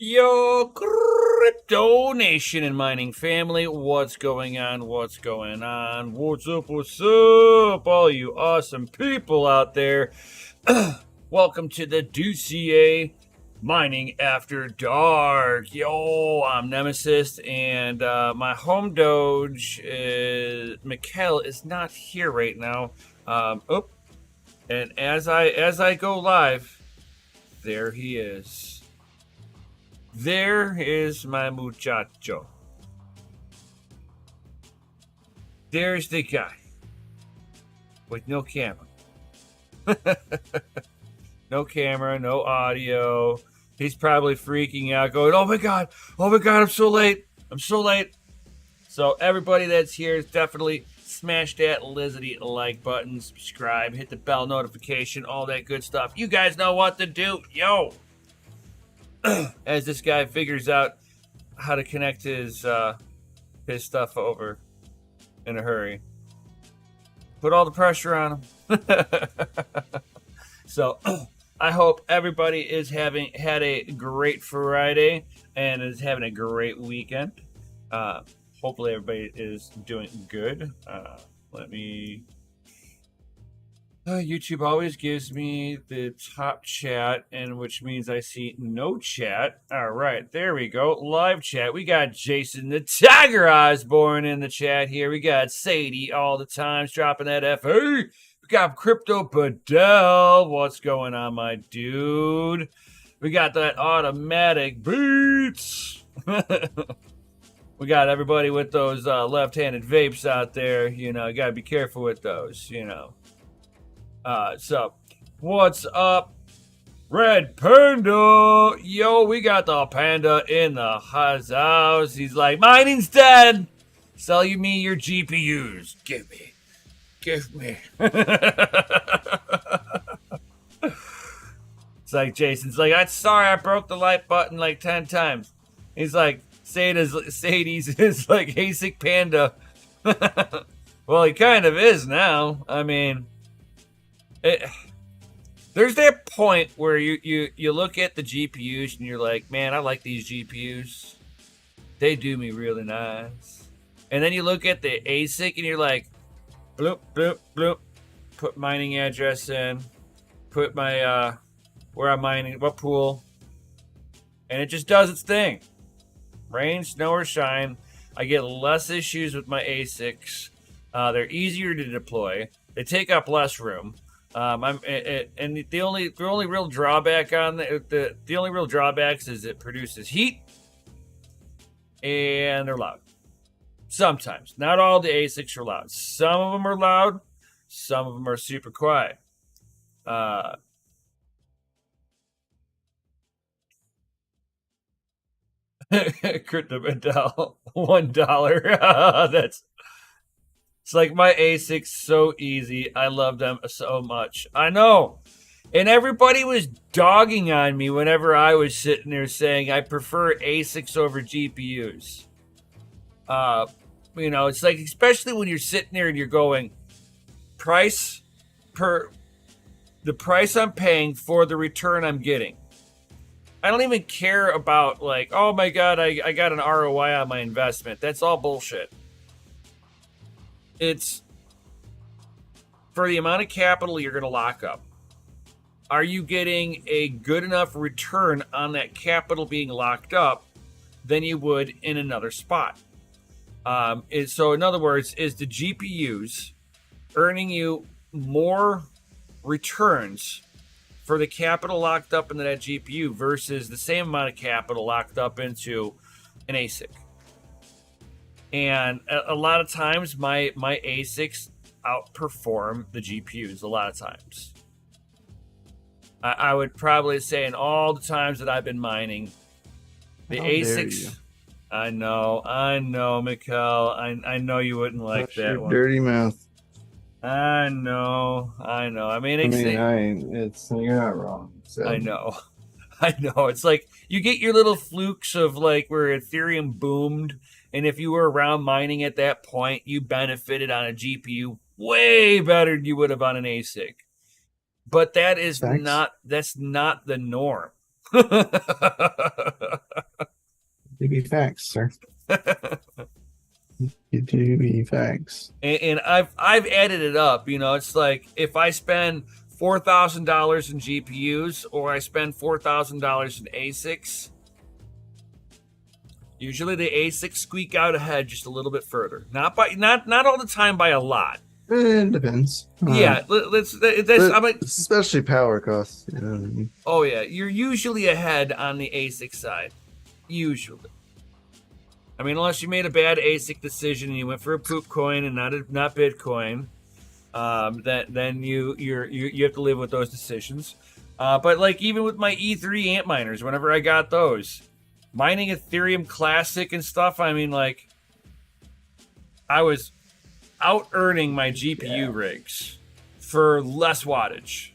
Yo, Crypto Nation and mining family, what's going on? What's going on? What's up? What's up? All you awesome people out there. Welcome to the DCA Mining After Dark. Yo, I'm Nemesis, and my home Doge is Mikkel is not here right now. And as I go live, there he is. There is my muchacho. There's the guy with no camera. No camera, no audio. He's probably freaking out, going, oh my God, I'm so late. So everybody that's here, definitely smash that Lizzie like button, subscribe, hit the bell notification, all that good stuff. You guys know what to do. Yo! As this guy figures out how to connect his stuff over in a hurry. Put all the pressure on him. So I hope everybody is had a great Friday and is having a great weekend. Hopefully everybody is doing good. YouTube always gives me the top chat, and which means I see no chat. All right, there we go. Live chat. We got Jason the Tiger Osborne in the chat here. We got Sadie all the times dropping that F. Hey, we got Crypto Padel. What's going on, my dude? We got that automatic beats. We got everybody with those left-handed vapes out there. You know, you got to be careful with those, you know. So, what's up, Red Panda? Yo, we got the panda in the house. He's like, mining's dead. Sell me your GPUs. Give me. It's like Jason's like, I'm sorry, I broke the like button like 10 times. He's like, Sadie's is like ASIC Panda. Well, he kind of is now. I mean, there's that point where you look at the GPUs and you're like, man, I like these GPUs. They do me really nice. And then you look at the ASIC and you're like, bloop, bloop, bloop. Put mining address in. Put my, where I'm mining, what pool. And it just does its thing. Rain, snow, or shine. I get less issues with my ASICs. They're easier to deploy. They take up less room. And the only real drawback on the only real drawbacks is it produces heat, and they're loud. Sometimes, not all the ASICs are loud. Some of them are loud. Some of them are super quiet. Crypto Adele, $1. It's like my ASICs so easy. I love them so much. I know. And everybody was dogging on me whenever I was sitting there saying I prefer ASICs over GPUs. You know, it's like, especially when you're sitting there and you're going, the price I'm paying for the return I'm getting. I don't even care about like, oh my God, I got an ROI on my investment. That's all bullshit. It's for the amount of capital you're going to lock up. Are you getting a good enough return on that capital being locked up than you would in another spot? So in other words, is the GPUs earning you more returns for the capital locked up into that GPU versus the same amount of capital locked up into an ASIC? And a lot of times my ASICs outperform the GPUs a lot of times. I would probably say in all the times that I've been mining, the ASICs. I know, Mikkel. I know you wouldn't like that one. Dirty mouth. I know. I mean, you're not wrong. So. I know. It's like you get your little flukes of like where Ethereum boomed, and if you were around mining at that point, you benefited on a GPU way better than you would have on an ASIC. But that is Thanks. that's not the norm. Give me facts, sir. You do me facts. And I've added it up. You know, it's like if I spend $4,000 in GPUs or I spend $4,000 in ASICs, usually the ASICs squeak out ahead just a little bit further. Not all the time by a lot. It depends. Yeah, I'm like, especially power costs. You know what I mean? oh yeah, you're usually ahead on the ASIC side. Usually. I mean, unless you made a bad ASIC decision and you went for a poop coin and not Bitcoin, then you have to live with those decisions. But like even with my E3 Antminers, whenever I got those, mining Ethereum Classic and stuff, I mean, like I was out earning my GPU rigs for less wattage.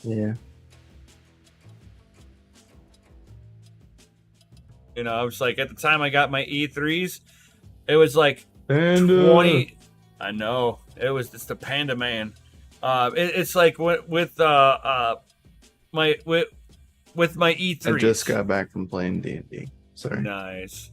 Yeah. You know, I was like, at the time I got my E3s, it was like Panda. 20. I know it's the Panda Man. It's like with my E3s. I just got back from playing D&D. Sorry. Nice.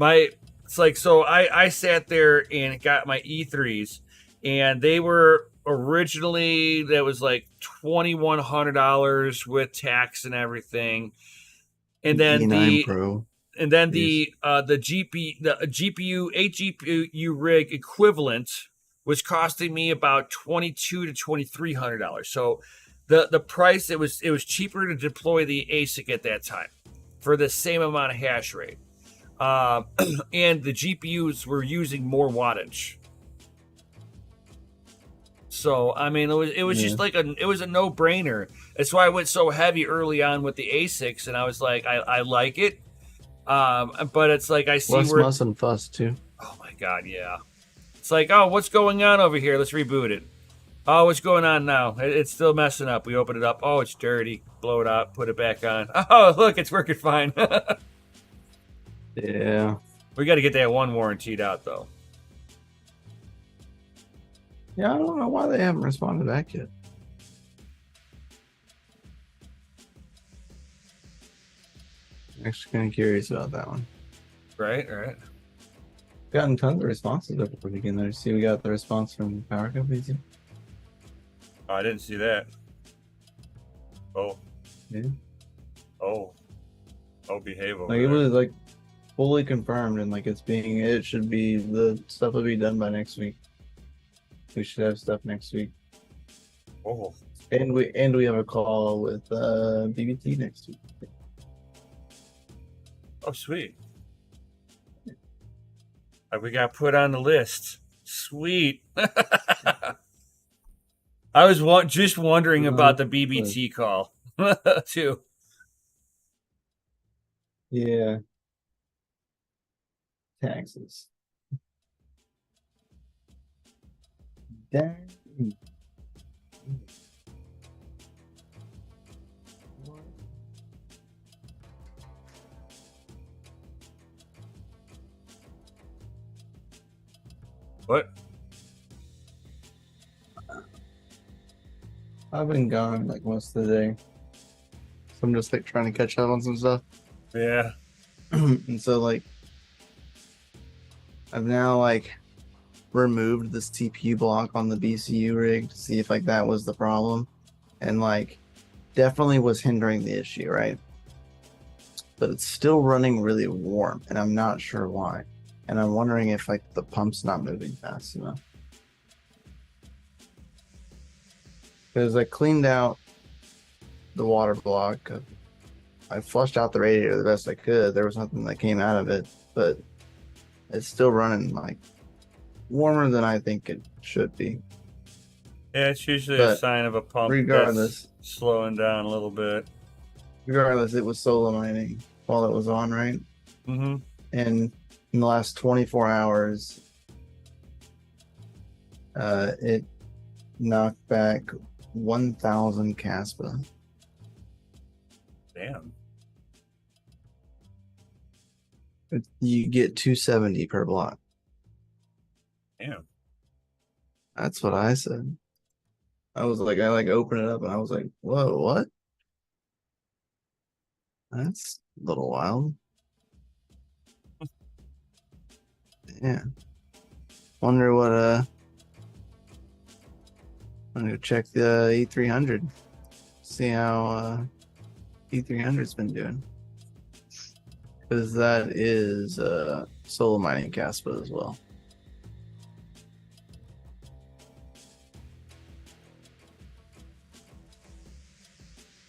It's like, so I sat there and got my E3s, and they were originally, that was like $2,100 with tax and everything. And then E9 Pro. And then the GPU 8 GPU rig equivalent was costing me about $2,200 to $2,300. So the price, it was cheaper to deploy the ASIC at that time for the same amount of hash rate, and the GPUs were using more wattage. So I mean, it was just like it was a no brainer. That's why I went so heavy early on with the ASICs, and I was like, I like it, but it's like I see less muss and fuss too. Oh my god, yeah. It's like, oh, what's going on over here? Let's reboot it. Oh, what's going on now? It's still messing up. We open it up. Oh, it's dirty. Blow it out. Put it back on. Oh, look, it's working fine. Yeah. We got to get that one warrantied out though. Yeah, I don't know why they haven't responded back yet. I'm actually kind of curious about that one. Right. Gotten tons of responses over the weekend. I see we got the response from Power Companies. Oh, I didn't see that. Oh. Yeah. Oh, behave over Like there. it was like fully confirmed, and like it should be, the stuff will be done by next week. We should have stuff next week. Oh. And we have a call with BBT next week. Oh, sweet. We got put on the list. Sweet. I was just wondering about the BBT call too. Yeah. Taxes. Dang. What? I've been gone like most of the day. So I'm just like trying to catch up on some stuff. Yeah. And so like I've now like removed this TPU block on the BCU rig to see if like that was the problem, and like definitely was hindering the issue, right? But it's still running really warm, and I'm not sure why. And I'm wondering if like the pump's not moving fast enough. Because I cleaned out the water block. I flushed out the radiator the best I could. There was nothing that came out of it, but it's still running like warmer than I think it should be. Yeah, it's usually a sign of a pump that's slowing down a little bit. Regardless, it was solo mining while it was on, right? Mm-hmm. And in the last 24 hours, it knocked back 1,000 Caspa. Damn. You get 270 per block. Damn. That's what I said. I was like, I like opened it up and I was like, whoa, what? That's a little wild. Yeah. Wonder what I'm gonna check the E300. See how E300's been doing. Because that is solo mining Caspa as well.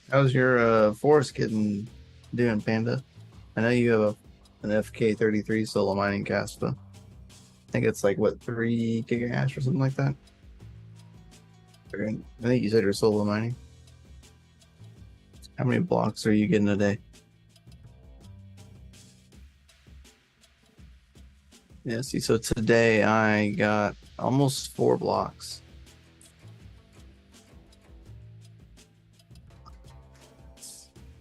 How's your forest kitten doing, Panda? I know you have an FK33 solo mining Caspa. I think it's like what, 3 gigahash or something like that. I think you said you're solo mining. How many blocks are you getting a day? Yeah, see, so today I got almost 4 blocks.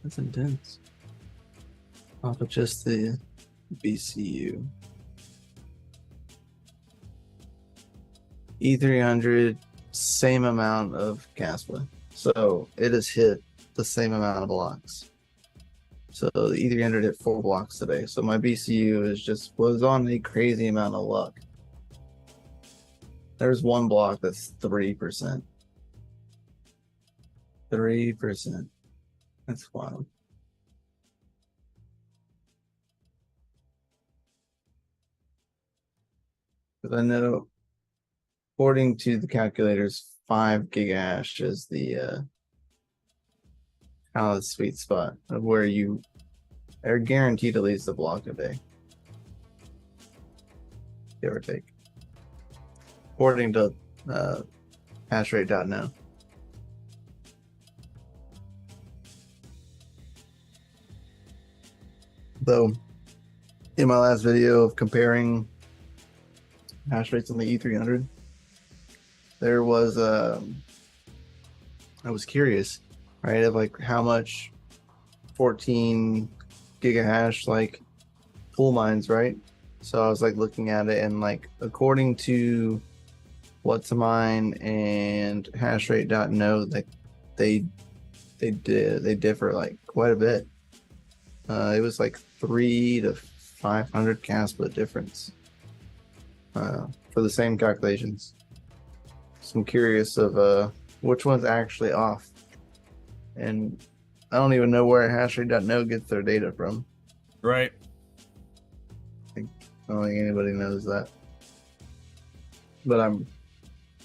That's intense. Off of just the BCU. E300, same amount of Caspa. So it has hit the same amount of blocks. So the E300 hit 4 blocks today. So my BCU was on a crazy amount of luck. There's one block that's 3%. 3%. That's wild. Because I know, according to the calculators, 5 gigahash is the kind of the sweet spot of where you are guaranteed at least a block a day, give or take, according to hashrate.now. Though, in my last video of comparing hash rates on the E300, there was I was curious, right, of like how much 14 gigahash like pool mines, right? So I was like looking at it, and like according to what to mine and hashrate.no, like they differ like quite a bit. It was like 3 to 500 Caspa difference for the same calculations. So I'm curious of which one's actually off, and I don't even know where hashrate.no gets their data from. Right. I don't think anybody knows that, but I'm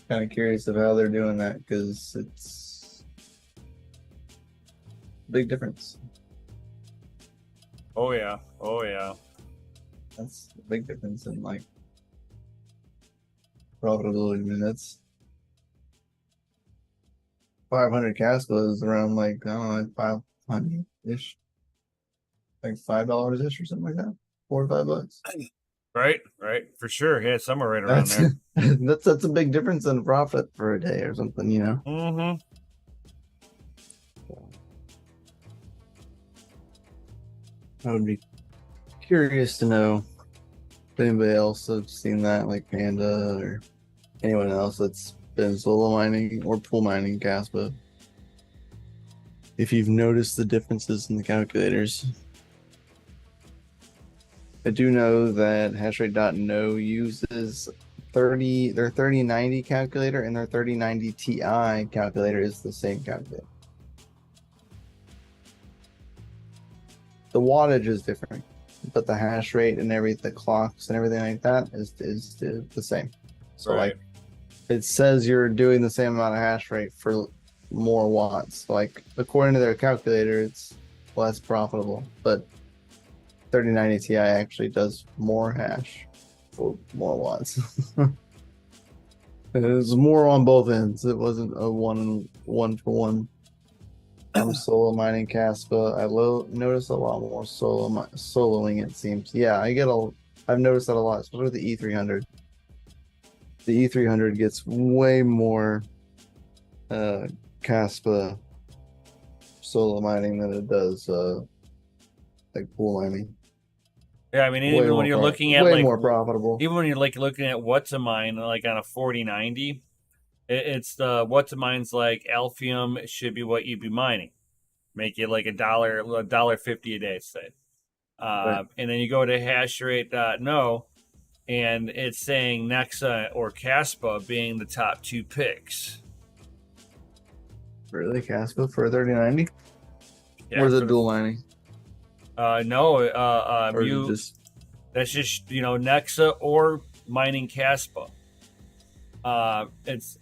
kind of curious of how they're doing that, because it's a big difference. Oh yeah. Oh yeah. That's a big difference in like profitability. I mean, that's 500 Caspa is around like, I don't know, like 500 ish, like $5 ish or something like that, $4 to $5. Right. Right. For sure. Yeah, somewhere right around That's there. that's a big difference in profit for a day or something, you know. Mm-hmm. I would be curious to know if anybody else has seen that, like Panda or anyone else that's been solo mining or pool mining Caspa. If you've noticed the differences in the calculators. I do know that hashrate.no uses their 3090 calculator, and their 3090 Ti calculator is the same calculator. The wattage is different, but the hash rate and the clocks and everything like that is the same. So Right. like it says you're doing the same amount of hash rate for more watts. Like according to their calculator, it's less profitable, but 3090 Ti actually does more hash for more watts. It was more on both ends. It wasn't a one for one. I'm solo mining Caspa. I notice a lot more soloing, it seems. Yeah, I've noticed that a lot, especially with the E300. The E300 gets way more Caspa solo mining than it does like pool mining. Yeah, I mean, even when you're looking at way like more profitable. even when you're like looking at what to mine like on a 4090, It's the what to mine's like Alphium should be what you'd be mining. Make it like $1.50 a day, say. Right. And then you go to hashrate.no, and it's saying Nexa or Caspa being the top two picks. Really, Caspa for 3090? Yeah, Or is for it dual mining? no, Or is it you just that's just Nexa or mining Caspa. It's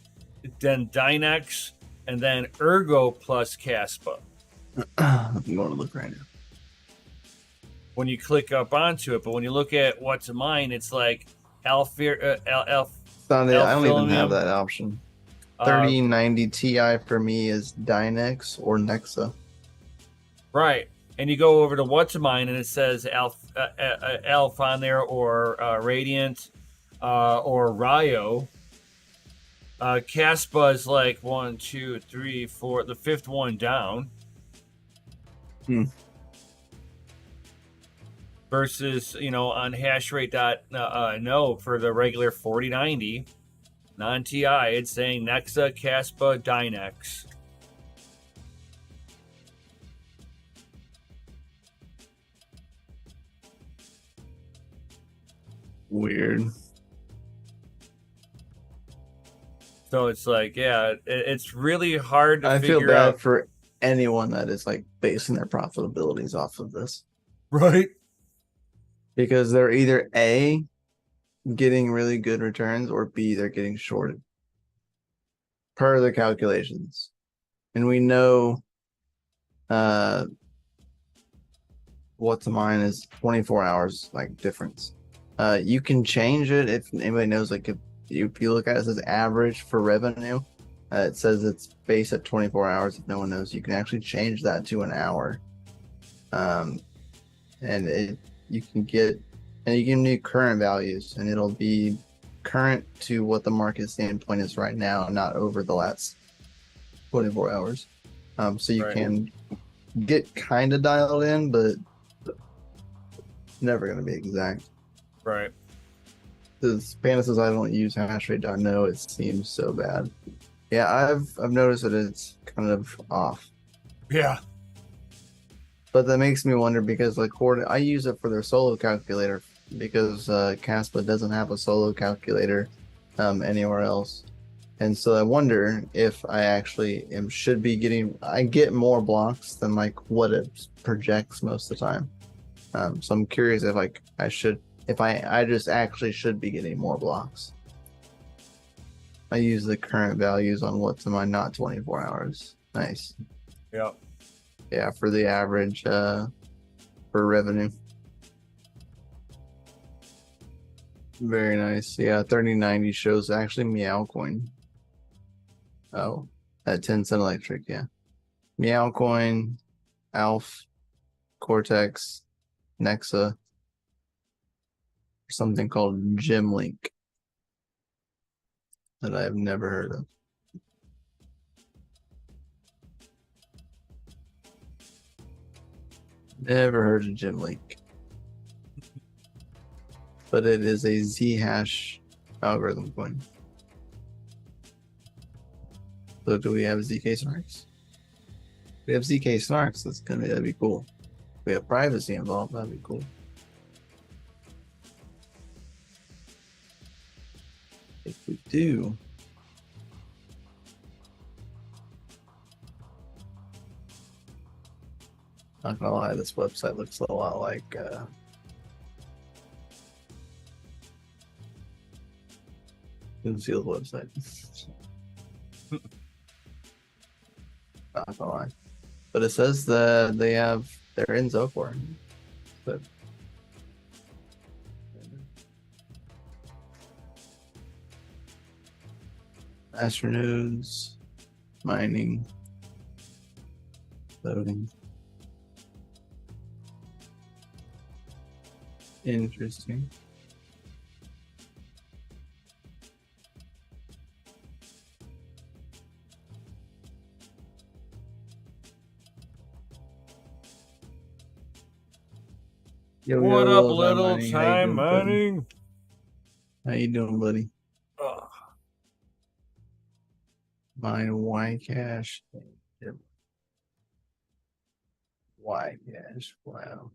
then Dynex and then Ergo plus Caspa. I'm going to look right now. When you click up onto it, but when you look at what to mine, it's like I don't even have Alphilium. that option. Uh, 3090 Ti for me is Dynex or Nexa. right. And you go over to what to mine, and it says Alpha on there, or Radiant, or Ryo. Caspa is like 1, 2, 3, 4, the fifth one down. Versus, on hashrate.no for the regular 4090 non TI, it's saying Nexa, Caspa, Dynex. Weird. So it's like, yeah, it's really hard to I figure feel bad out. for anyone that is like basing their profitabilities off of this, Right. because they're either A, getting really good returns, or B, they're getting shorted per the calculations. And we know what to mine is 24 hours like difference. You can change it if anybody knows, like if you look at it, it says average for revenue. It says it's based at 24 hours. If no one knows, you can actually change that to an hour. And you can do current values, and it'll be current to what the market standpoint is right now, not over the last 24 hours. So you Right. can get kind of dialed in, but never going to be exact. Right. The Spanish says I don't use hashrate.no. It seems so bad. Yeah, I've noticed that it's kind of off. Yeah. But that makes me wonder, because like I use it for their solo calculator, because Caspa doesn't have a solo calculator anywhere else. And so I wonder if I actually should be getting, I get more blocks than like what it projects most of the time. So I'm curious if like I just actually should be getting more blocks. I use the current values on what's in my not 24 hours. Nice. Yep. Yeah, for the average for revenue. Very nice. Yeah, 3090 shows actually Meowcoin. Oh, at 10 cent electric, yeah. Meowcoin, Alf, Cortex, Nexa, something called Gemlink that I have never heard of. Never heard of Gemlink. But it is a Z-hash algorithm coin. So do we have ZK Snarks? If we have ZK Snarks, that'd be cool. If we have privacy involved, that'd be cool. If we do, not gonna lie, this website looks a lot like Concealed website. Not gonna lie. But it says that they're in Zocor. But Astronodes, mining, loading. Interesting. Yo, What up, yo, little mining. time mining? How you doing, buddy? Ugh. Mine Ycash. Yep. Ycash. Wow.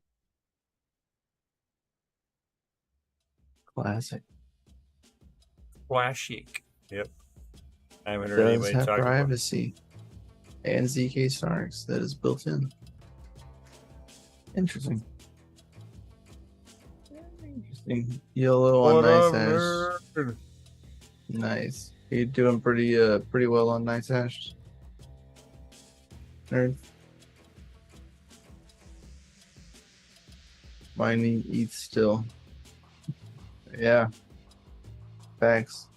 Classic. Classic. Yep. I haven't heard Does anybody have talk about it. privacy and ZK Starks that is built in. Interesting. Interesting. Yellow on What Nice up, Ash. nerd? Nice. You doing pretty well on Nice Ash? Nerd. Mine eats still. Yeah. Facts.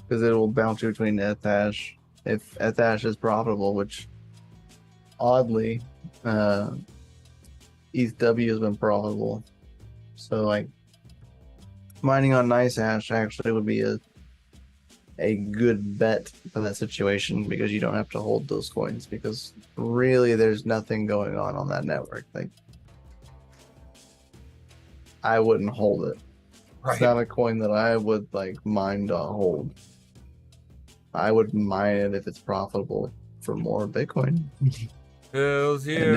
Because it will bounce between Ethash if Ethash is profitable, which oddly, ETH W has been profitable. So like mining on Nice Hash actually would be a good bet for that situation because you don't have to hold those coins because really there's nothing going on that network. Like I wouldn't hold it. Right. It's not a coin that I would like mine to hold. I would mine it if it's profitable for more Bitcoin. Hells yeah. And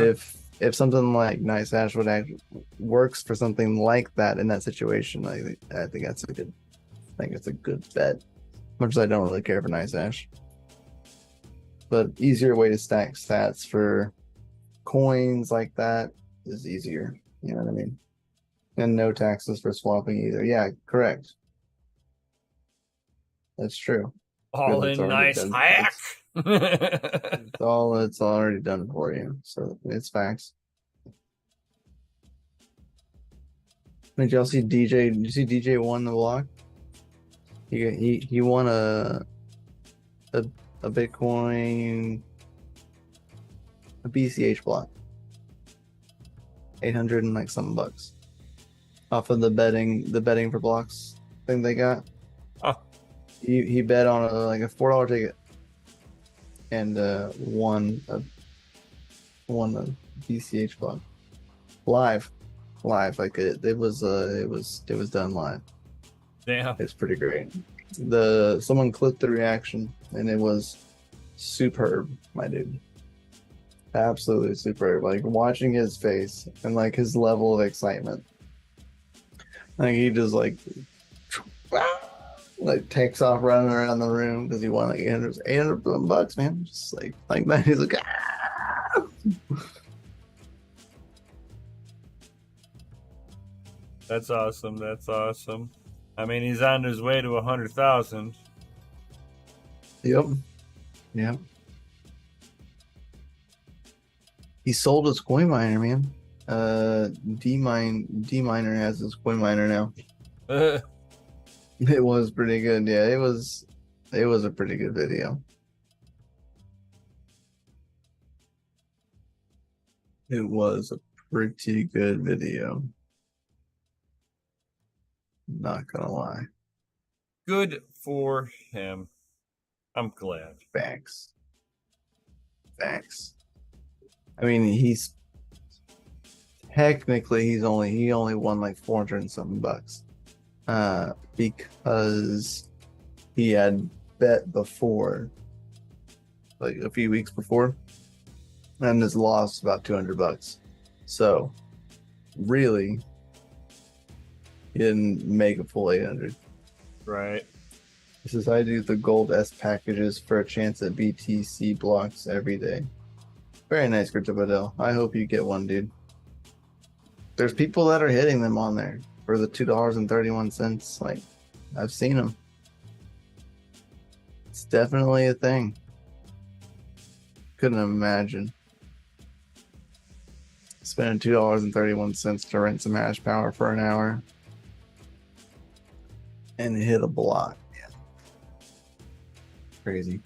if something like Nice Hash would actually works for something like that in that situation, I think that's a good. I think it's a good bet. Much as I don't really care for Nice Hash, but easier way to stack stats for coins like that is easier. You know what I mean? And no taxes for swapping either. Yeah, correct. That's true. All It's in already nice done. hack. It's already done for you. So it's facts. Did y'all see DJ? Did you see DJ won the block? He won a Bitcoin, a BCH block, 800 and like something bucks off of the betting for blocks thing they got. Oh. He bet on like a $4 ticket and won a BCH block live like it was done live. Damn. It's pretty great. Someone clipped the reaction and it was superb, my dude. Absolutely superb. Like watching his face and like his level of excitement. Like he just like takes off running around the room because he won like 800 bucks, man. Just like that. He's like, ah! That's awesome. That's awesome. I mean, he's on his way to 100,000. Yep. He sold his coin miner, man. D miner has his coin miner now. It was pretty good. Yeah, it was a pretty good video. It was a pretty good video. Not gonna lie. Good for him. I'm glad. Facts. I mean, he's technically he only won like 400 and something bucks. Because he had bet before, like a few weeks before, and has lost about 200 bucks. So really, he didn't make a full 800. Right. This is how I do the gold S packages for a chance at BTC blocks every day. Very nice, Crypto Badell. I hope you get one, dude. There's people that are hitting them on there for the $2.31. Like, I've seen them. It's definitely a thing. Couldn't imagine spending $2.31 to rent some hash power for an hour and hit a block. Yeah. Crazy.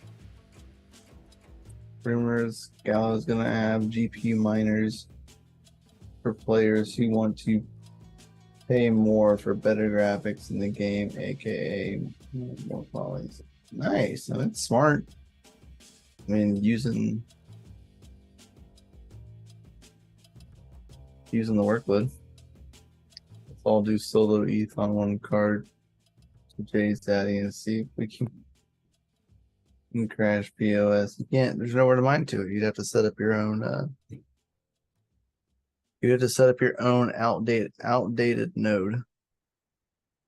Rumors Gala's gonna have GPU miners for players who want to pay more for better graphics in the game, aka more polys. Nice. I mean, it's smart. I mean, using the workload. Let's all do solo ETH on one card to Jay's daddy and see if we can And crash POS. You can't. There's nowhere to mine to it. You'd have to set up your own. You have to set up your own outdated node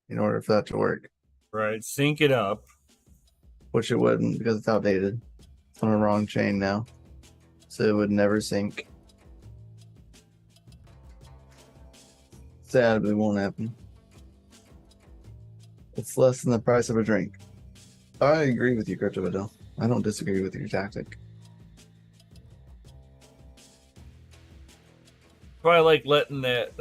in order for that to work. Right. Sync it up. Which it wouldn't because it's outdated. It's on a wrong chain now, so it would never sync. Sad, but it won't happen. It's less than the price of a drink. I agree with you, Crypto Adele. I don't disagree with your tactic. Probably like letting that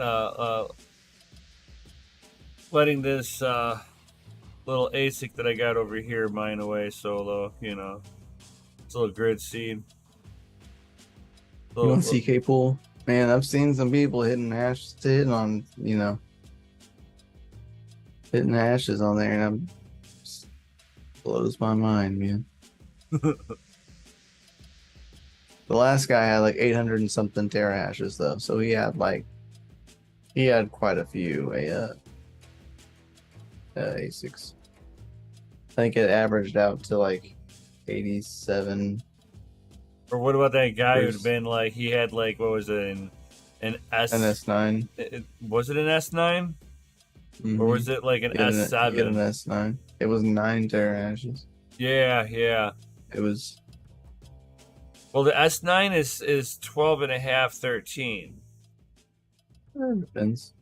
letting this little ASIC that I got over here mine away solo, you know. It's a little grid seed. You want CK pool? Man, I've seen some people hitting on, you know, hitting hashes on there, and I'm just blows my mind, man. The last guy had like 800 and something terahashes though, so he had quite a few ASICs. I think it averaged out to like 87. Or what about that guy who'd been like, he had like, what was it, an S9? Was it an S9? Mm-hmm. Or was it like an S7? He had an S9. It was 9 terahashes. Yeah. It was. Well, the S9 is 12 and a half, 13. Depends.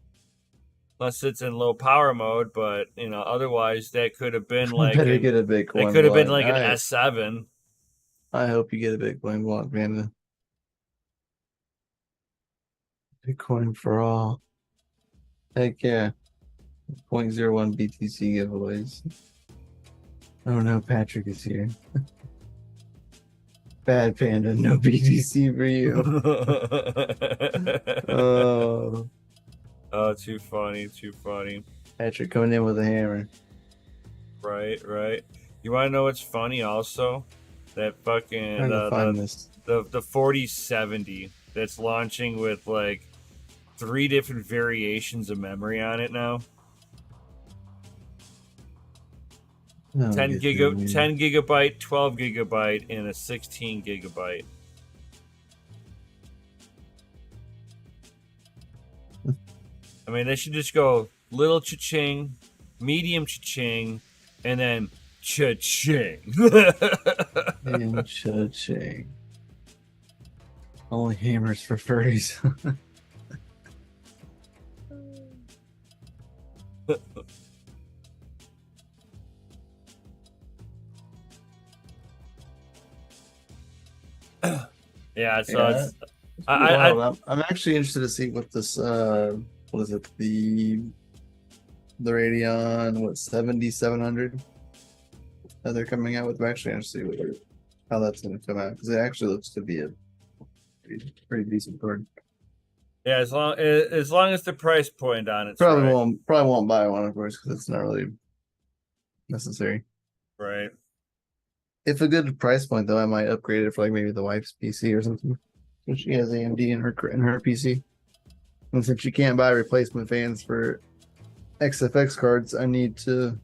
Unless it's in low power mode, but you know, otherwise that could have been like better get a Bitcoin. It could have been like an S7. I hope you get a Bitcoin block, Panda. Bitcoin for all. Heck yeah. 0.01 BTC giveaways. Oh no, Patrick is here. Bad Panda, no BTC for you. Oh, too funny. Patrick coming in with a hammer. Right. You want to know what's funny also? That fucking the 4070 that's launching with like 3 different variations of memory on it now. 10 gigabyte, 12 gigabyte, and a 16 gigabyte. I mean, they should just go little cha-ching, medium cha-ching, and then cha-ching. And cha-ching. Only hammers for furries. Yeah, so yeah, I'm actually interested to see what this what is it, the Radeon 7700 that they're coming out with. I'm actually interested to see how that's going to come out, because it actually looks to be a pretty decent card. Yeah, as long as the price point on it probably won't buy one, of course, because it's not really necessary. Right. If a good price point though, I might upgrade it for like maybe the wife's PC or something. So she has AMD in her PC. And since you can't buy replacement fans for XFX cards, I need to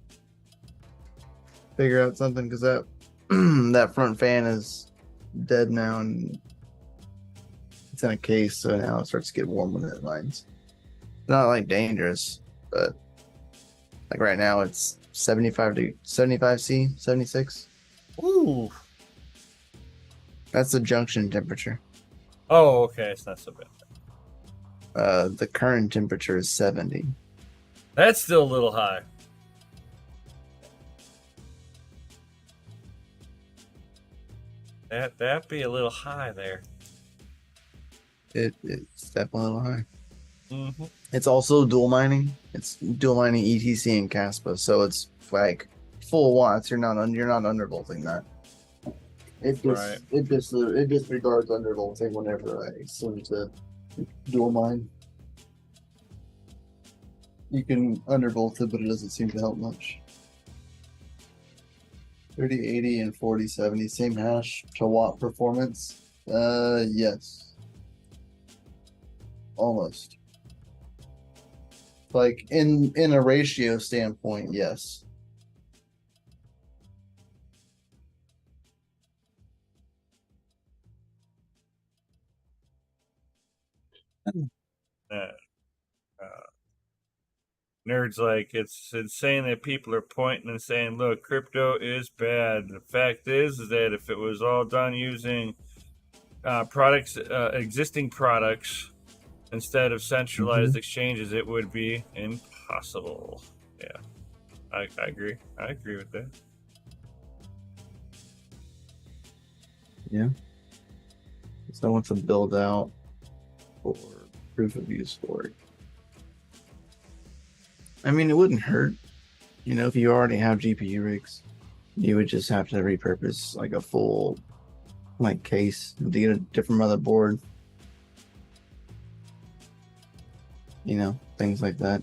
figure out something, because that that front fan is dead now, and it's in a case, so now it starts to get warm when it lines. Not like dangerous, but like right now it's 75C, 76. Ooh. That's the junction temperature. Oh, okay, it's not so bad. The current temperature is 70. That's still a little high. That'd be a little high there. It's definitely a little high. Mm-hmm. It's also dual mining. It's dual mining ETC and Caspa, so it's like full watts. You're not undervolting that. It disregards undervolting whenever I seem to dual mine. You can undervolt it, but it doesn't seem to help much. 3080 and 4070, same hash to watt performance. Yes. Almost. Like in a ratio standpoint, yes. Uh, Nerds like it's insane that people are pointing and saying, "Look, crypto is bad." The fact is that if it was all done using existing products instead of Mm-hmm. centralized exchanges, it would be impossible. Yeah, I agree. I agree with that. Yeah. So I want to build out for proof of use for it. I mean, it wouldn't hurt, if you already have GPU rigs, you would just have to repurpose like a full like case to get a different motherboard, things like that.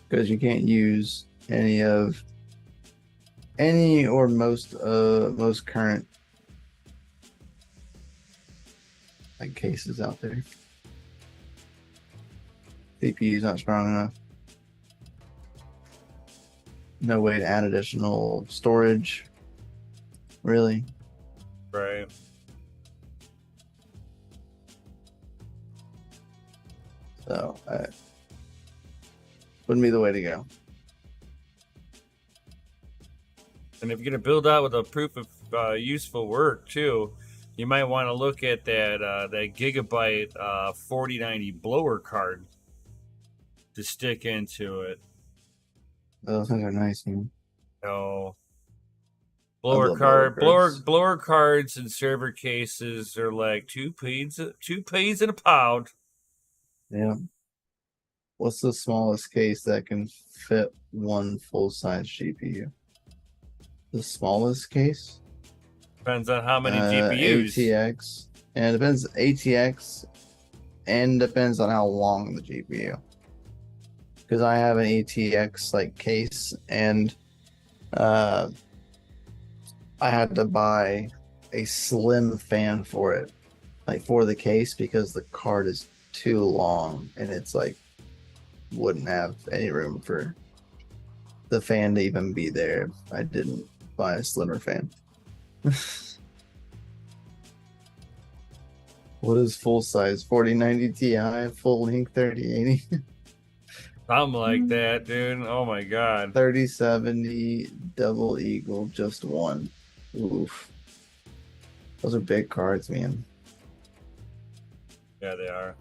Because you can't use any or most current like cases out there. CPU's not strong enough. No way to add additional storage, really. Right. So, wouldn't be the way to go. And if you're gonna build out with a proof of useful work too, you might want to look at that Gigabyte 4090 blower card to stick into it. Those things are nice, man. So I love blower cards. blower cards and server cases are like two peas in a pound. Yeah. What's the smallest case that can fit one full-size GPU? The smallest case? Depends on how many GPUs. ATX. And it depends ATX and depends on how long the GPU. Because I have an ATX like case and I had to buy a slim fan for it, like for the case, because the card is too long and it's like wouldn't have any room for the fan to even be there if I didn't buy a slimmer fan. What is full size? 4090 Ti, full length 3080. Something like that, dude. Oh my god. 3070 double eagle, just one. Oof. Those are big cards, man. Yeah, they are.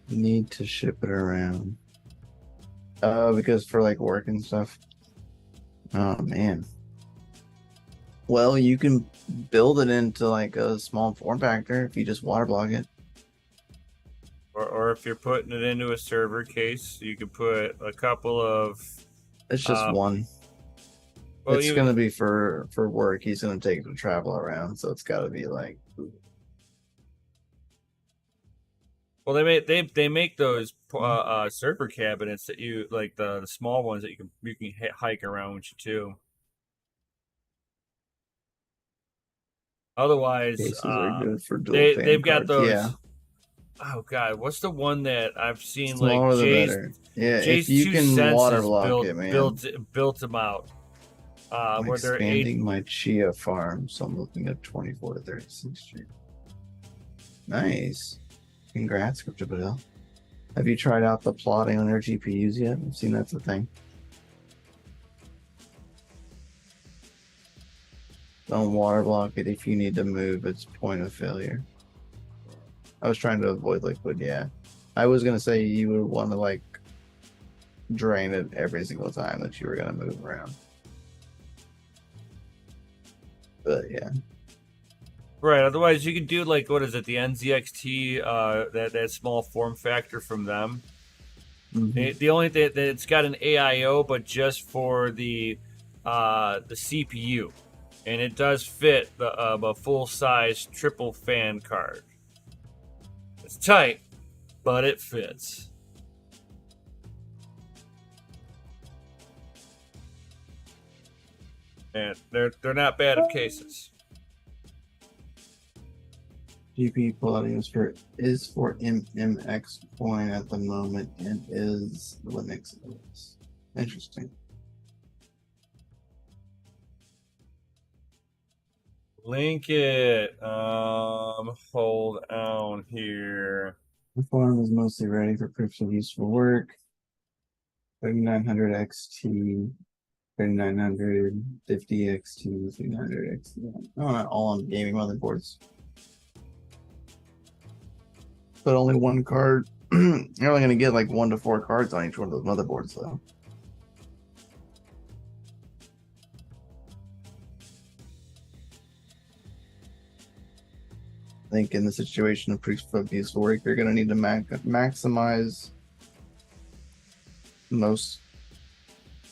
Need to ship it around. Because for like work and stuff. Oh man. Well, you can build it into like a small form factor if you just water block it. Or if you're putting it into a server case, you can put a couple of. It's just one. Well, it's gonna be for work. He's gonna take it to travel around, so it's got to be like. Well, they make those server cabinets that you like the small ones that you can hike around with you too. Otherwise, Cases are good for dual fan they've got cards. those. Yeah. Oh god, what's the one that I've seen? Smaller Like the Jay's, better. Yeah, Jay's if you Two can water Senses block it, man. built them out. I'm Where they're expanding my chia farm, so I'm looking at 24 to 36 Street. Nice. Congrats, CryptoBadell. Have you tried out the plotting on their GPUs yet? I've seen that's a thing. Don't water block it if you need to move its point of failure. I was trying to avoid liquid, yeah. I was gonna say you would want to like drain it every single time that you were gonna move around. But yeah. Right. Otherwise, you could do like what is it? The NZXT, that small form factor from them. Mm-hmm. The only thing that it's got an AIO, but just for the CPU, and it does fit a full size triple fan card. It's tight, but it fits. And they're not bad of cases. GPU plotting is for MX coin at the moment and is Linux. Interesting. Link it. Hold on here. The farm is mostly ready for proofs of useful work. 3900 XT, 3900, 50 XT, 300 XT. Oh, not all on gaming motherboards. But only one card. You're only going to get like 1 to 4 cards on each one of those motherboards, though. I think in the situation of proofs of useful work, you're going to need to maximize most,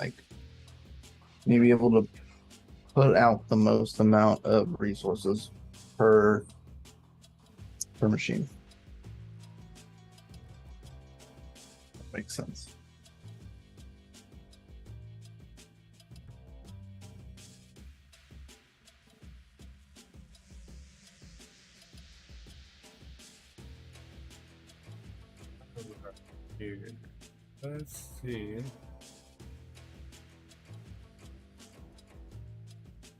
like, you be able to put out the most amount of resources per machine. That makes sense. Here. Let's see.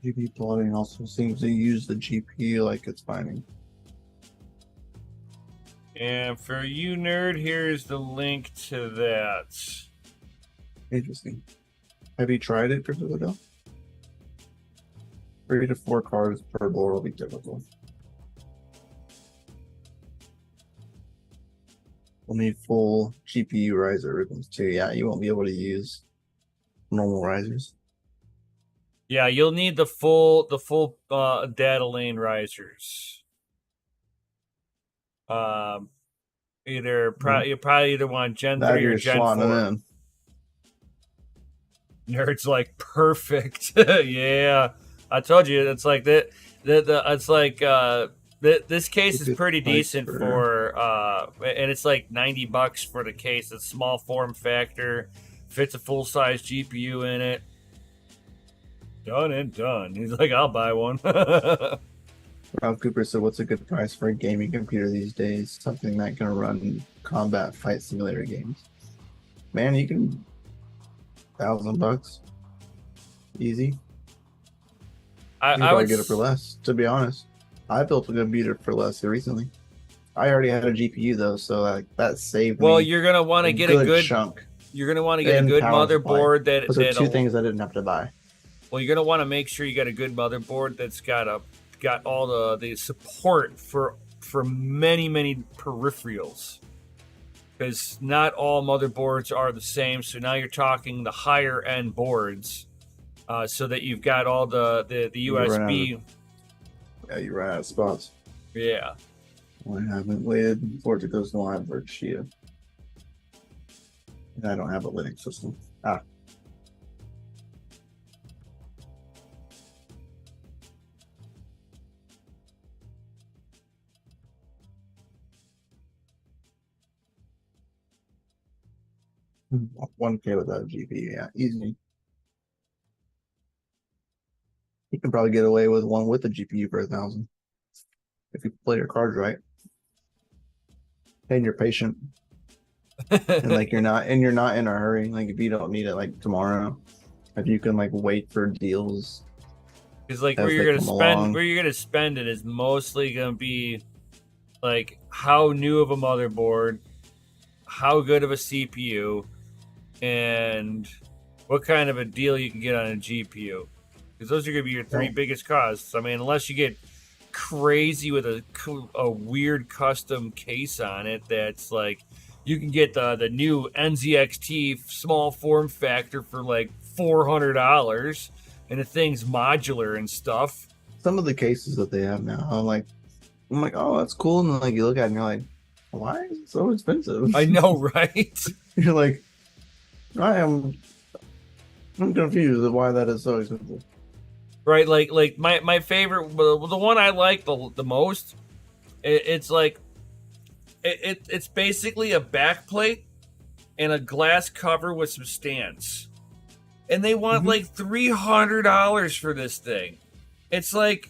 GPU plotting also seems to use the GPU like it's mining. And for you, nerd, here's the link to that. Interesting. Have you tried it, Crypto? 3 to 4 cards per board will be difficult. We'll need full GPU riser ribbons too. Yeah, you won't be able to use normal risers. Yeah, you'll need the full data lane risers. You probably either want Gen 3 or Gen 4. Nerd's like perfect. Yeah, I told you it's like that. It's like this case is pretty decent for and it's like $90 for the case. It's small form factor, fits a full size GPU in it. Done and done. He's like, I'll buy one. Rob Cooper said, "What's a good price for a gaming computer these days? Something that can run combat fight simulator games." Man, you can $1,000 easy. I would get it for less. To be honest, I built a computer for less recently. I already had a GPU though, so that saved me. Well, you're gonna want to get a good chunk. You're gonna want to get a good motherboard that. Those are 2 things I didn't have to buy. Well, you're gonna want to make sure you got a good motherboard that's got all the support for many peripherals, because not all motherboards are the same. So now you're talking the higher end boards, so that you've got all the USB. Yeah, you ran out of spots. Yeah. Well, I haven't waited for it to go live for Chia. And I don't have a Linux system. $1K without a GPU, yeah, easy. You can probably get away with one with a GPU for $1,000 if you play your cards right, and you're patient, and like you're not in a hurry. Like if you don't need it like tomorrow, if you can like wait for deals. Because like where you're gonna spend it is mostly gonna be like how new of a motherboard, how good of a CPU, and what kind of a deal you can get on a GPU. Because those are going to be your 3 biggest costs. I mean, unless you get crazy with a weird custom case on it that's like, you can get the new NZXT small form factor for like $400, and the thing's modular and stuff. Some of the cases that they have now, I'm like, oh, that's cool. And then like you look at it and you're like, why is it so expensive? I know, right? You're like, I'm confused at why that is so expensive. Right, like my favorite, the one I like the most, it's like it's basically a backplate and a glass cover with some stands, and they want like $300 for this thing. It's like,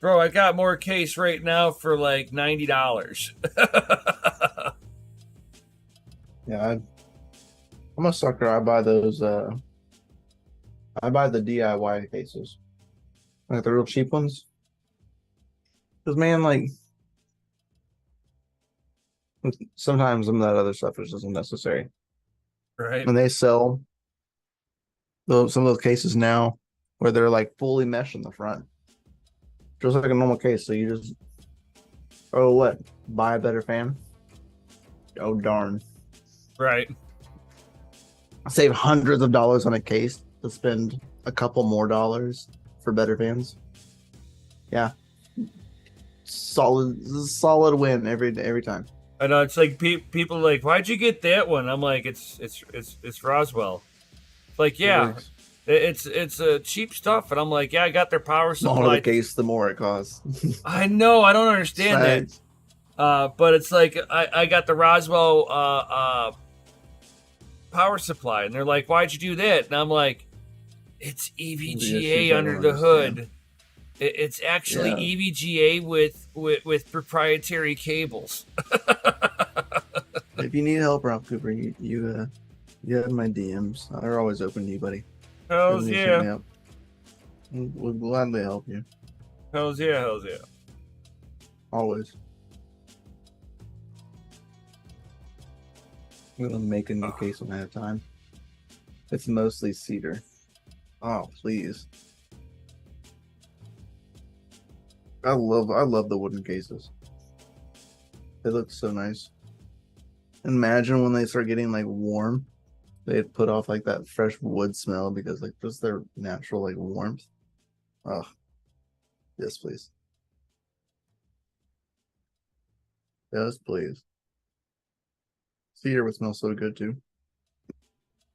bro, I got more case right now for like $90. Yeah, I'm a sucker. I buy those. I buy the DIY cases. Like the real cheap ones. Because man, like sometimes some of that other stuff is just unnecessary. Right. And they sell some of those cases now where they're like fully mesh in the front, just like a normal case. So you just what? Buy a better fan? Oh darn! Right. Save hundreds of dollars on a case to spend a couple more dollars for better fans. Yeah, solid win every time. I know it's like people are like, why'd you get that one? I'm like, it's Roswell. Like, yeah, it's cheap stuff, and I'm like, yeah, I got their power Smaller the supply. case, the more it costs. I know, I don't understand that. But it's like I got the Roswell power supply, and they're like, why'd you do that? And I'm like, it's EVGA under the hood. It's actually EVGA with proprietary cables. If you need help, Ralph Cooper, you have my DMs. They're always open to you, buddy. Hells yeah. We'll gladly help you. Hells yeah. Always. I'm gonna make a new case one at a time. It's mostly cedar. Oh, please. I love the wooden cases. They look so nice. Imagine when they start getting like warm, they put off like that fresh wood smell because like just their natural like warmth. Oh, yes, please. Yes, please. Cedar would smell so good too.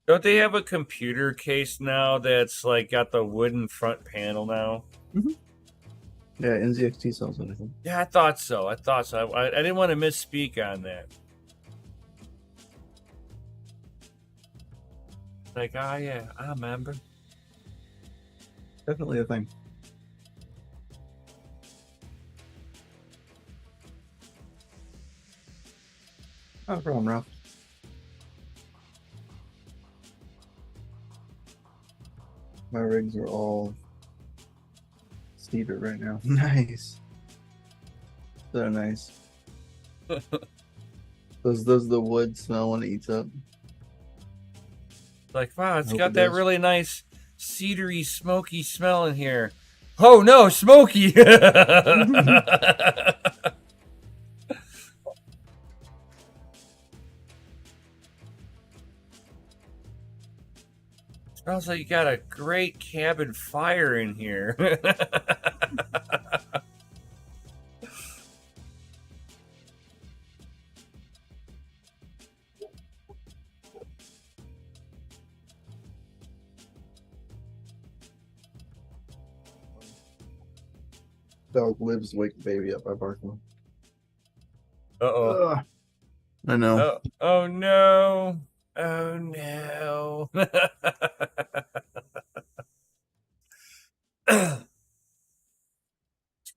Don't they have a computer case now that's like got the wooden front panel now? Mm-hmm. Yeah, NZXT sells it, I think. Yeah, I thought so. I didn't want to misspeak on that. Like, oh yeah, I remember. Definitely a thing. Not a problem, Ralph. My rigs are all cedar right now. Nice. So nice. Does the wood smell when it eats up? Like, wow, it's got that really nice cedary, smoky smell in here. Oh no, smoky! Smells like you got a great cabin fire in here. Dog lives wake the baby up by barking. Uh-oh. I know. Oh no. Oh no.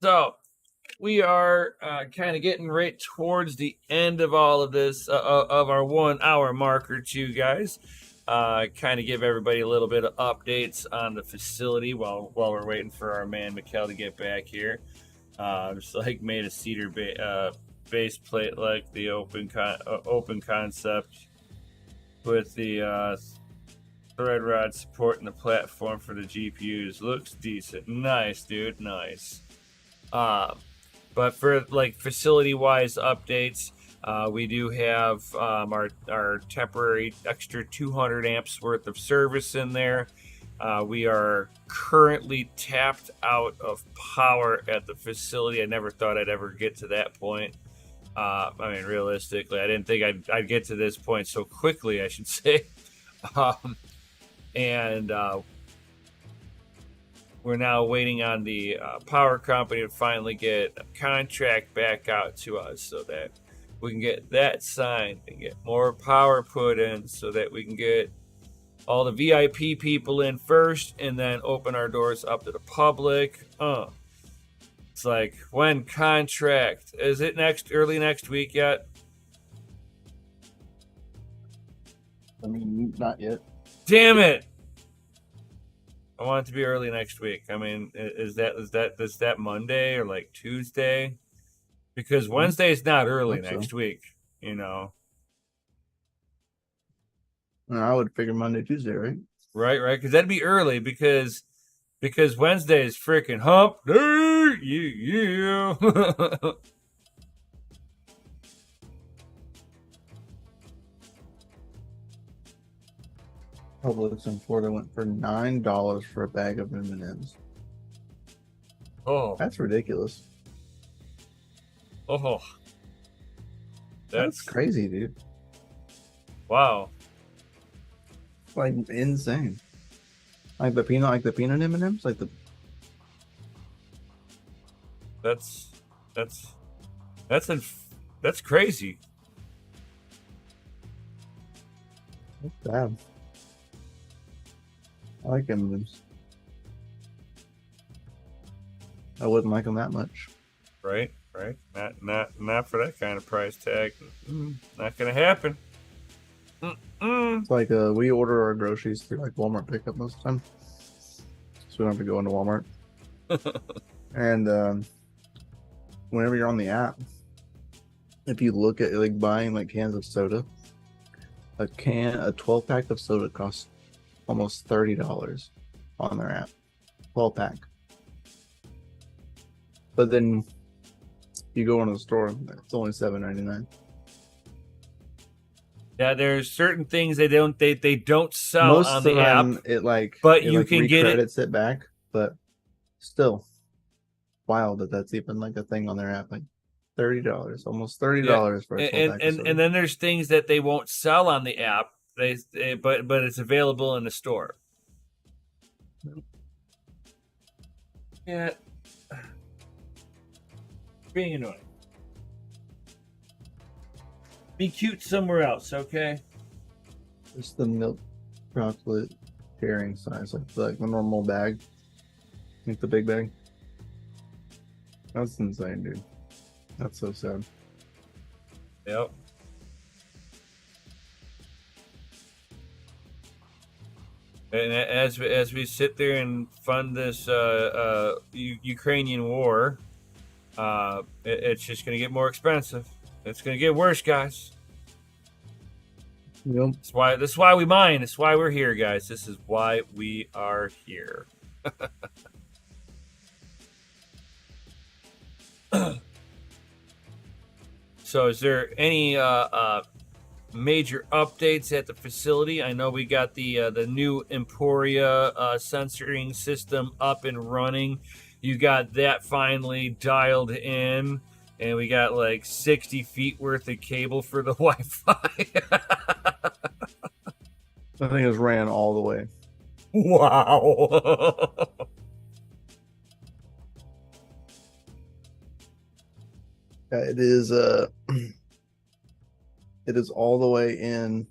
So we are kind of getting right towards the end of all of this, of our 1 hour marker too, guys. Kind of give everybody a little bit of updates on the facility while we're waiting for our man Mikkel to get back here. Just like made a cedar base plate like the open concept with the thread rod supporting the platform for the GPUs. Looks decent. Nice, dude. Nice. But for like facility wise updates, we do have our temporary extra 200 amps worth of service in there. We are currently tapped out of power at the facility. I never thought I'd ever get to that point. I mean, realistically, I didn't think I'd get to this point so quickly, I should say. And we're now waiting on the power company to finally get a contract back out to us so that we can get that signed and get more power put in so that we can get all the VIP people in first and then open our doors up to the public. It's like, when contract? Is it early next week yet? I mean, not yet. Damn it! I want it to be early next week. I mean, is that Monday or like Tuesday? Because Wednesday is not early next week. You know. I would figure Monday, Tuesday, right? Right. Because that'd be early because Wednesday is freaking hump day. Yeah. Publix in Florida went for $9 for a bag of M&Ms. Oh, that's ridiculous. Oh, that's crazy, dude. Wow, like insane. Like the peanut M&Ms, like the. That's crazy. That's bad. I like M&Ms. I wouldn't like them that much. Right. Not for that kind of price tag. Not gonna happen. It's like we order our groceries through like Walmart pickup most of the time, so we don't have to go into Walmart. And whenever you're on the app, if you look at like buying like cans of soda, a 12-pack of soda costs almost $30 on their app. 12-pack. But then you go into the store, it's only $7.99. Yeah, there's certain things they don't sell most on the app. But you can get it back. But still, wild that's even like a thing on their app. Like $30, almost $30 for a 12-pack of soda. And then there's things that they won't sell on the app. But it's available in the store. Yeah, being annoying. Be cute somewhere else, okay? Just the milk chocolate sharing size, like the normal bag, like the big bag. That's insane, dude. That's so sad. Yep. And as we sit there and fund this Ukrainian war, it's just going to get more expensive. It's going to get worse, guys. Yep. That's why we mine. That's why we're here, guys. This is why we are here. So, is there any major updates at the facility? I know we got the new Emporia censoring system up and running. You got that finally dialed in, and we got like 60 feet worth of cable for the Wi-Fi. I think it ran all the way. Wow. It is it is all the way in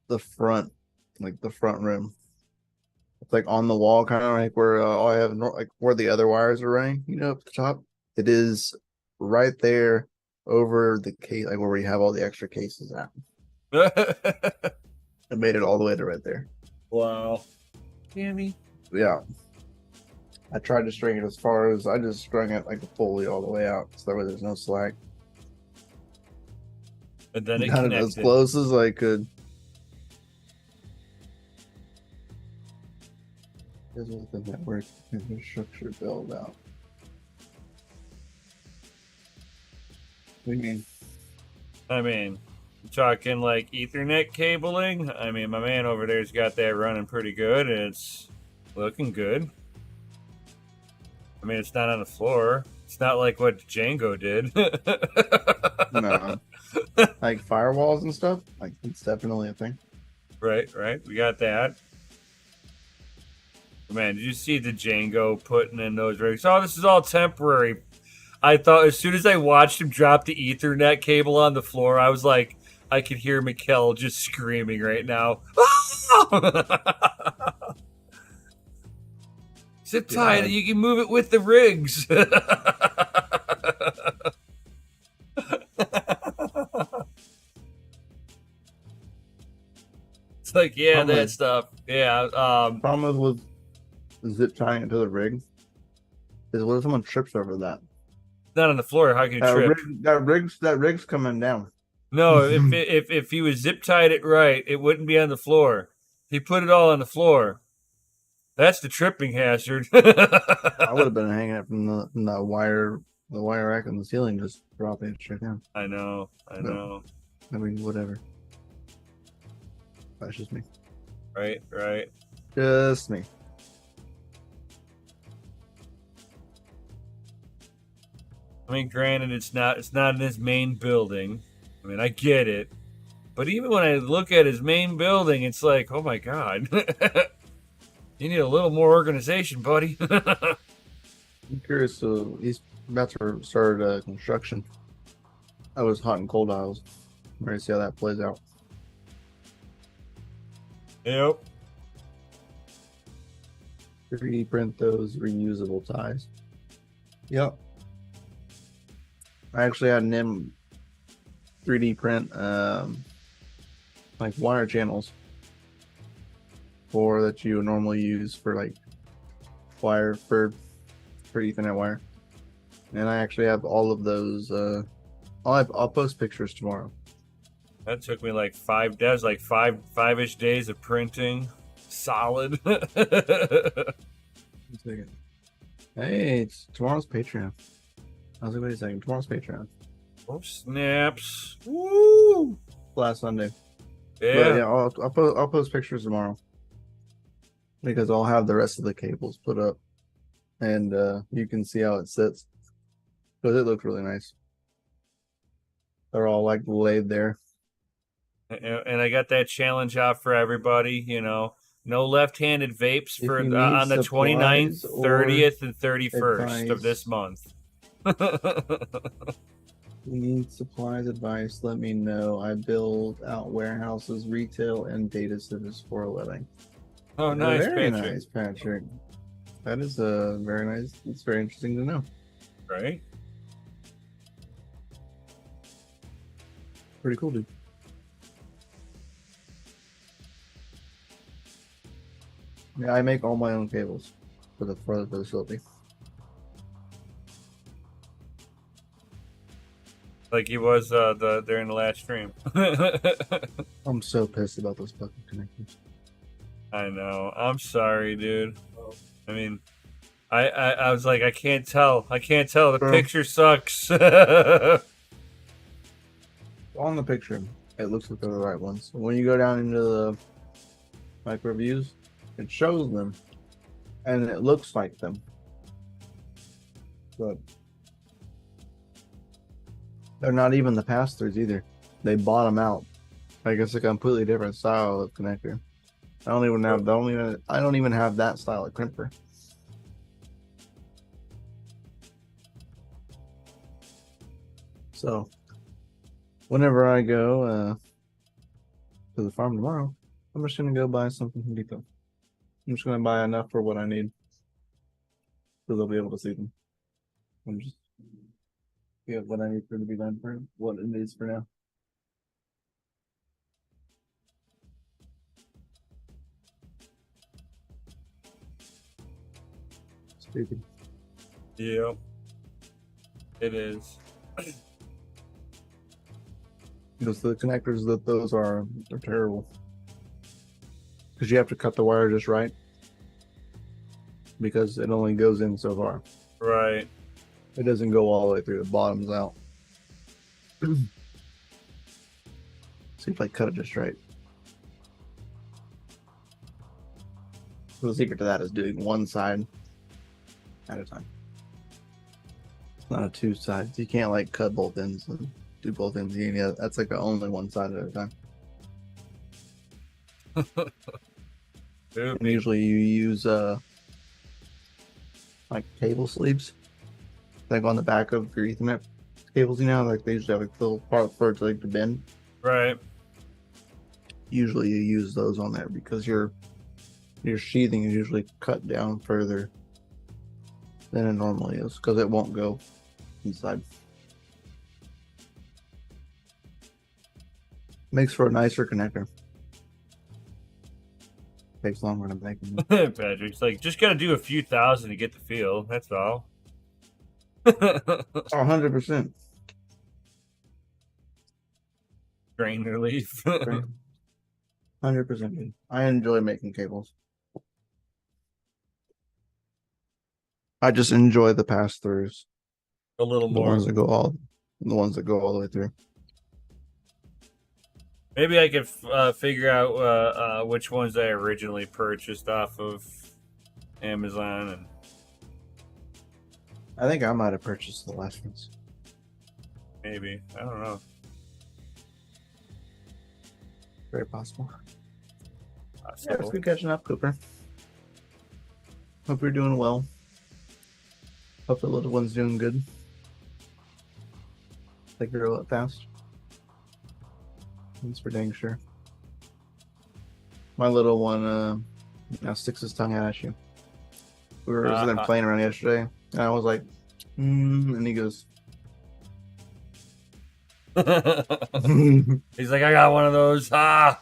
the front, like the front room. It's like on the wall, kind of like where I have like where the other wires are running, up the top. It is right there over the case, like where we have all the extra cases at. I made it all the way to right there. Wow. Tammy. Yeah. I tried to string it as far as I just strung it like fully all the way out, so that way there's no slack. And then it connected as close as I could. Here's what the network infrastructure build out. What do you mean? I mean, talking like Ethernet cabling. I mean, my man over there's got that running pretty good, and it's looking good. I mean, it's not on the floor. It's not like what Django did. No. Like firewalls and stuff? Like, it's definitely a thing. Right. We got that. Man, did you see the Django putting in those rigs? Oh, this is all temporary. I thought as soon as I watched him drop the Ethernet cable on the floor, I was like, I could hear Mikkel just screaming right now. Sit tight, you can move it with the rigs. It's like, yeah, that stuff. Yeah. Problem with zip tying it to the rig. Because what if someone trips over that? Not on the floor. How can you trip? That rig's coming down. No, if he was zip tied it right, it wouldn't be on the floor. He put it all on the floor. That's the tripping hazard. I would have been hanging it from the wire rack on the ceiling, just dropping it straight down. I know. I mean, whatever. That's just me. Right. Just me. I mean, granted, it's not in his main building. I mean, I get it, but even when I look at his main building, it's like, oh my god, you need a little more organization, buddy. I'm curious. So he's about to start construction. That was hot and cold aisles. I'm ready to see how that plays out. Yep. 3D print those reusable ties. Yep. I actually had an 3D print like wire channels that you would normally use for like wire for Ethernet wire. And I actually have all of those. I'll post pictures tomorrow. That took me like five. That was like five-ish days of printing. Solid. Hey, it's tomorrow's Patreon. I was like, wait a second. Tomorrow's Patreon. Oh snaps! Woo! Last Sunday. Yeah. But yeah, I'll post pictures tomorrow because I'll have the rest of the cables put up, and you can see how it sits because it looks really nice. They're all like laid there. And I got that challenge out for everybody. You know, no left-handed vapes for on the 29th, 30th, and 31st of this month. You need supplies, advice, let me know. I build out warehouses, retail, and data centers for a living. Oh, nice, very Patrick. Nice, Patrick. That is very nice. It's very interesting to know. Right? Pretty cool, dude. Yeah, I make all my own cables for the facility. Like he was during the last stream. I'm so pissed about those fucking connectors. I know. I'm sorry, dude. I mean, I was like, I can't tell. The picture sucks. On the picture, it looks like they're the right ones. When you go down into the micro views, it shows them, and it looks like them. But they're not even the pass-throughs either. They bottom out. Like it's a completely different style of connector. I don't even have that style of crimper. So whenever I go to the farm tomorrow, I'm just gonna go buy something from Depot. I'm just gonna buy enough for what I need, so they'll be able to see them. I'm just get what I need for it to be done for what it needs for now. Stupid. Yeah, it is. Because the connectors that those are, they're terrible. Because you have to cut the wire just right. Because it only goes in so far. Right. It doesn't go all the way through. The bottom's out. See if I cut it just right. So the secret to that is doing one side at a time. It's not a two sides. You can't like cut both ends and do both ends. Yeah, that's like only one side at a time. And usually you use like cable sleeves, like on the back of your Ethernet cables. You know, like they usually have a little part for it to like to bend. Right. Usually you use those on there because your sheathing is usually cut down further than it normally is because it won't go inside. Makes for a nicer connector. Takes longer to make them. Patrick's like, just gotta do a few thousand to get the feel. That's all. 100%. Grain relief. 100%. I enjoy making cables. I just enjoy the pass-throughs. A little The more. ones that go all the way through. Maybe I could figure out which ones I originally purchased off of Amazon, and I think I might have purchased the last ones. maybe, I don't know. Very possible. So, Yeah, it's good catching up, Cooper. Hope you're doing well. Hope the little one's doing good. They grow up fast. That's for dang sure. My little one now sticks his tongue out at you. We were sitting there playing around yesterday, and I was like, and he goes, he's like, I got one of those. Ah,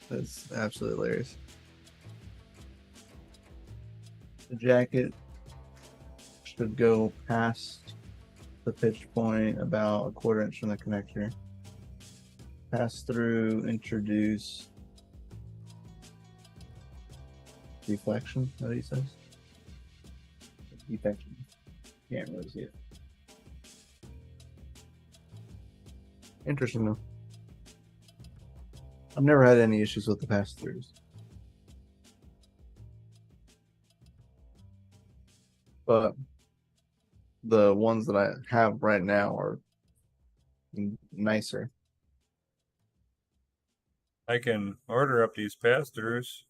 that's absolutely hilarious. The jacket should go past the pitch point about a 1/4 inch from the connector. Pass through, introduce deflection. What he says? Deflection. Can't really see it. Interesting though. I've never had any issues with the pass throughs. But the ones that I have right now are nicer. I can order up these pass-throughs.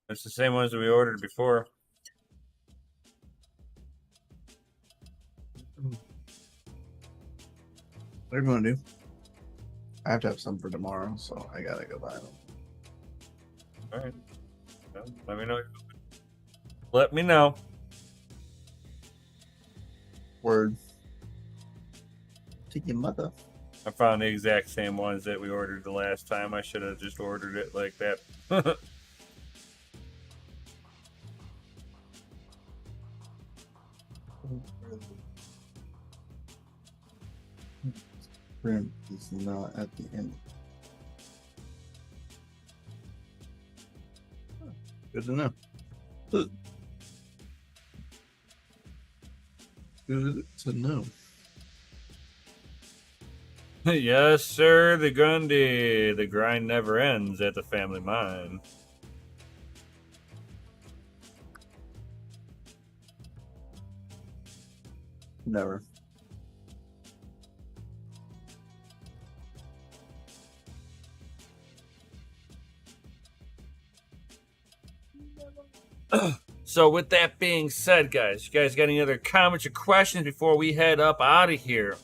It's the same ones that we ordered before. What are you gonna do? I have to have some for tomorrow, so I gotta go buy them. All right. Well, let me know. Let me know. Word. To your mother. I found the exact same ones that we ordered the last time. I should have just ordered it like that. Print is not at the end. Good to know. Good to know. Yes, sir, the Grundy. The grind never ends at the family mine. Never. So with that being said, guys, you guys got any other comments or questions before we head up out of here?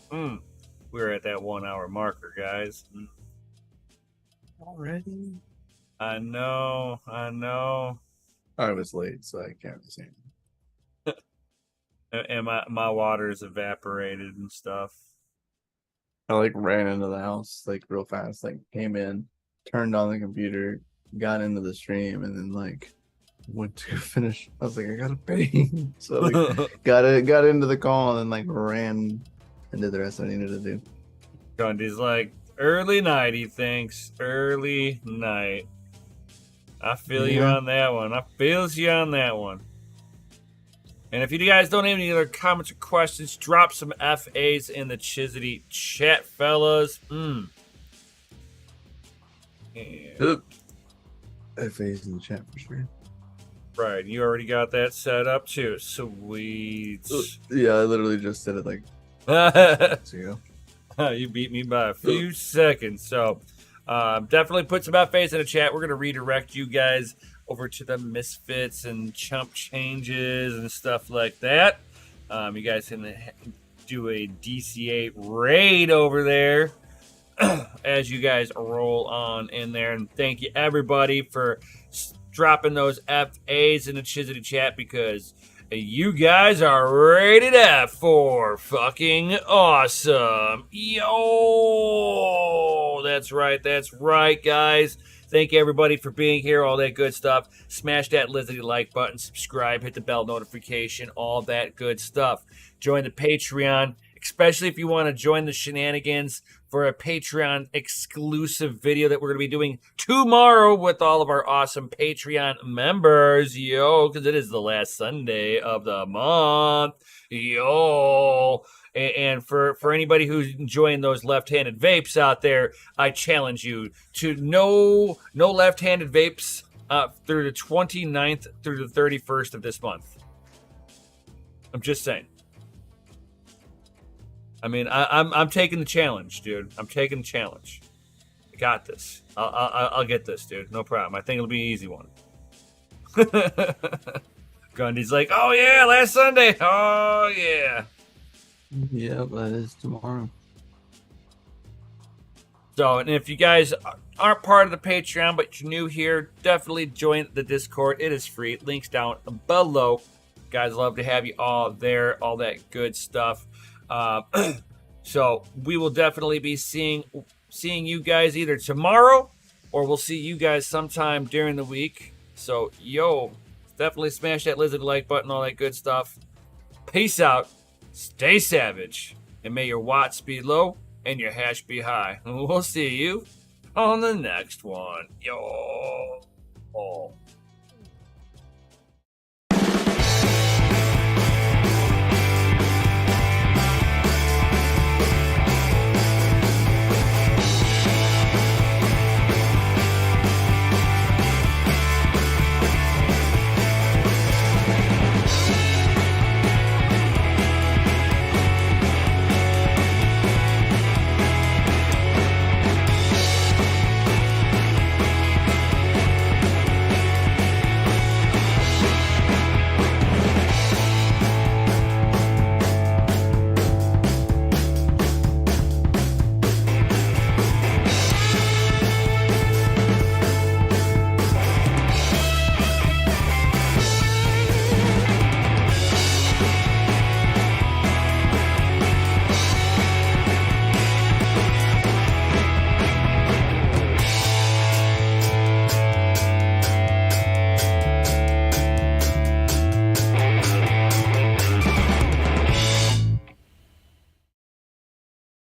We're at that 1 hour marker, guys. Already? I know. I was late, so I can't say anything. And my water's evaporated and stuff. I like ran into the house like real fast, like came in, turned on the computer, got into the stream, and then like went to finish. I was like, I gotta pay. So like got into the call and then like ran and did the rest I needed to do. Grundy's like, early night, he thinks. Early night. I feel you on that one. I feels you on that one. And if you guys don't have any other comments or questions, drop some FAs in the Chizity chat, fellas. FAs in the chat for sure. Right, you already got that set up too. Sweet. Yeah, I literally just said it like you beat me by a few seconds. So definitely put some FAs in the chat. We're going to redirect you guys over to the Misfits and Chump Changes and stuff like that. You guys can do a DCA raid over there as you guys roll on in there. And thank you, everybody, for dropping those FAs in the Chizity chat, because you guys are rated F for fucking awesome. Yo! That's right, guys. Thank you, everybody, for being here, all that good stuff. Smash that lizardy like button, subscribe, hit the bell notification, all that good stuff. Join the Patreon, especially if you want to join the shenanigans for a Patreon exclusive video that we're going to be doing tomorrow with all of our awesome Patreon members. Yo, because it is the last Sunday of the month. Yo. And for anybody who's enjoying those left-handed vapes out there, I challenge you to no left-handed vapes through the 29th through the 31st of this month. I'm just saying. I mean, I'm taking the challenge, dude. I'm taking the challenge. I got this. I'll get this, dude. No problem. I think it'll be an easy one. Grundy's like, oh yeah, last Sunday. Oh yeah. Yeah, that is tomorrow. So, and if you guys aren't part of the Patreon, but you're new here, definitely join the Discord. It is free. Links down below. Guys, love to have you all there. All that good stuff. So we will definitely be seeing you guys either tomorrow or we'll see you guys sometime during the week. So, yo, definitely smash that lizard like button, all that good stuff. Peace out. Stay savage, and may your watts be low and your hash be high. We'll see you on the next one. Yo.